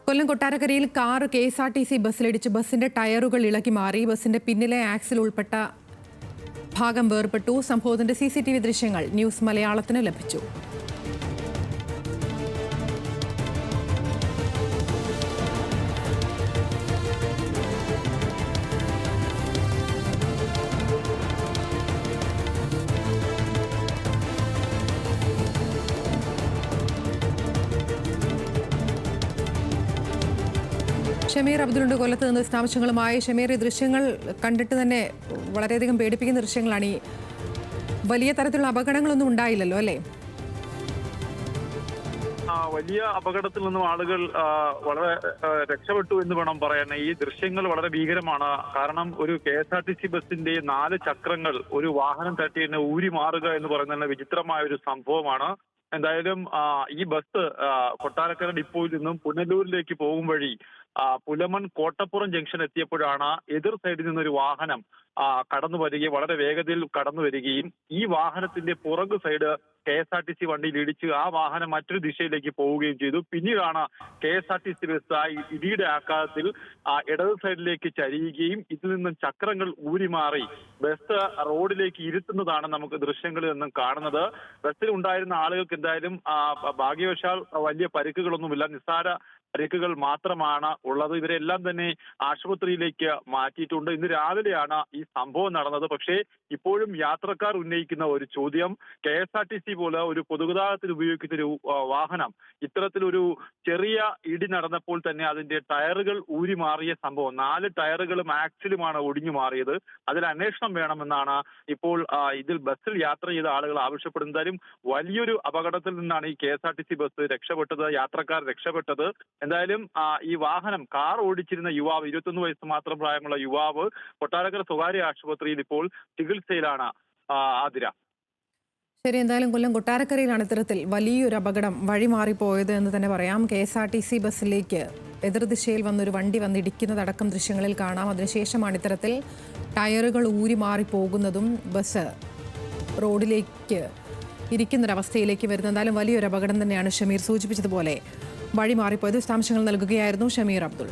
കൊല്ലം കൊട്ടാരക്കരയിൽ car KSRTC ബസ്സിലിടിച്ച് ബസിന്റെ ടയറുകൾ ഇളകി മാറി. ബസിന്റെ പിന്നിലെ ആക്സിൽ ഉൾപ്പെട്ട ഭാഗം വേർപെട്ടു. സംഭവത്തിന്റെ CCTV ദൃശ്യങ്ങൾ ന്യൂസ് മലയാളത്തിന് ലഭിച്ചു. ഷമീർ അബ്ദുലുണ്ട് കൊല്ലത്ത് നിന്ന് വിശദാംശങ്ങളുമായി. ഷമീർ, ഈ ദൃശ്യങ്ങൾ കണ്ടിട്ട് തന്നെ വളരെയധികം പേടിപ്പിക്കുന്ന ദൃശ്യങ്ങളാണ്. ഈ വലിയ തരത്തിലുള്ള അപകടങ്ങളൊന്നും ഉണ്ടായില്ലല്ലോ അല്ലേ? വലിയ അപകടത്തിൽ നിന്നും ആളുകൾ വളരെ രക്ഷപ്പെട്ടു എന്ന് വേണം പറയാൻ. ഈ ദൃശ്യങ്ങൾ വളരെ ഭീകരമാണ്. കാരണം ഒരു KSRTC ബസിന്റെ 4 ചക്രങ്ങൾ ഒരു വാഹനം തട്ടിയെന്ന് ഊരി മാറുക എന്ന് പറയുന്നത് വിചിത്രമായ ഒരു സംഭവമാണ്. എന്തായാലും ഈ ബസ് കൊട്ടാരക്കര ഡിപ്പോയിൽ നിന്നും പുനലൂരിലേക്ക് പോകും വഴി പുലമൺ കോട്ടപ്പുറം ജംഗ്ഷൻ എത്തിയപ്പോഴാണ് എതിർ സൈഡിൽ നിന്നൊരു വാഹനം കടന്നു വരികയും വളരെ വേഗതയിൽ കടന്നു വരികയും ഈ വാഹനത്തിന്റെ പുറകു സൈഡ് KSRTC വണ്ടിയിൽ ഇടിച്ച് ആ വാഹനം മറ്റൊരു ദിശയിലേക്ക് പോവുകയും ചെയ്തു. പിന്നീടാണ് KSRTC ബസ് ഇടിയുടെ ആഘാതത്തിൽ ഇടത് സൈഡിലേക്ക് ചരിയുകയും ഇതിൽ നിന്നും ചക്രങ്ങൾ ഊരിമാറി ബസ് റോഡിലേക്ക് ഇരുത്തുന്നതാണ് നമുക്ക് ദൃശ്യങ്ങളിൽ നിന്നും കാണുന്നത്. ബസ്സിൽ ഉണ്ടായിരുന്ന ആളുകൾക്ക് എന്തായാലും ഭാഗ്യവശാൽ വലിയ പരിക്കുകളൊന്നുമില്ല, നിസ്സാര പരിക്കുകൾ മാത്രമാണ് ഉള്ളത്. ഇവരെല്ലാം തന്നെ ആശുപത്രിയിലേക്ക് മാറ്റിയിട്ടുണ്ട്. ഇന്ന് രാവിലെയാണ് ഈ സംഭവം നടന്നത്. പക്ഷേ ഇപ്പോഴും യാത്രക്കാർ ഉന്നയിക്കുന്ന ഒരു ചോദ്യം, KSRTC പോലെ ഒരു പൊതുഗതാഗതത്തിൽ ഉപയോഗിക്കുന്ന ഒരു വാഹനം ഇത്തരത്തിലൊരു ചെറിയ ഇടി നടന്നപ്പോൾ തന്നെ അതിന്റെ ടയറുകൾ ഊരി മാറിയ സംഭവം, 4 ടയറുകളും ആക്സിലുമാണ് ഒടിഞ്ഞു മാറിയത്. അതിൽ അന്വേഷണം വേണമെന്നാണ് ഇപ്പോൾ ഇതിൽ ബസ്സിൽ യാത്ര ചെയ്ത ആളുകൾ ആവശ്യപ്പെടുന്നതായും. വലിയൊരു അപകടത്തിൽ നിന്നാണ് ഈ KSRTC ബസ് രക്ഷപ്പെട്ടത്, യാത്രക്കാർ രക്ഷപ്പെട്ടത്. എന്തായാലും ഈ വാഹനം കാർ ഓടിച്ചിരുന്ന യുവാവ്, 21 വയസ്സ് മാത്രം പ്രായമുള്ള യുവാവ് കൊട്ടാരക്കര സ്വകാര്യ ആശുപത്രിയിൽ ഇപ്പോൾ ചികിത്സയിലാണ്. ആതിര. ശരി, എന്തായാലും കൊല്ലം കൊട്ടാരക്കരയിലാണ് ഇത്തരത്തിൽ വലിയൊരു അപകടം വഴിമാറിപ്പോയത് എന്ന് തന്നെ പറയാം. KSRTC ബസ്സിലേക്ക് എതിർദിശയിൽ വന്നൊരു വണ്ടി വന്നിടിക്കുന്നതടക്കം ദൃശ്യങ്ങളിൽ കാണാം. അതിനുശേഷമാണ് ഇത്തരത്തിൽ ടയറുകൾ ഊരി മാറിപ്പോകുന്നതും ബസ് റോഡിലേക്ക് ഇരിക്കുന്നൊരവസ്ഥയിലേക്ക് വരുന്നത്. എന്തായാലും വലിയൊരു അപകടം തന്നെയാണ് ഷമീർ സൂചിപ്പിച്ചതുപോലെ വഴിമാറിപ്പോയത്. വിശദാംശങ്ങൾ നൽകുകയായിരുന്നു ഷമീർ അബ്ദുൾ.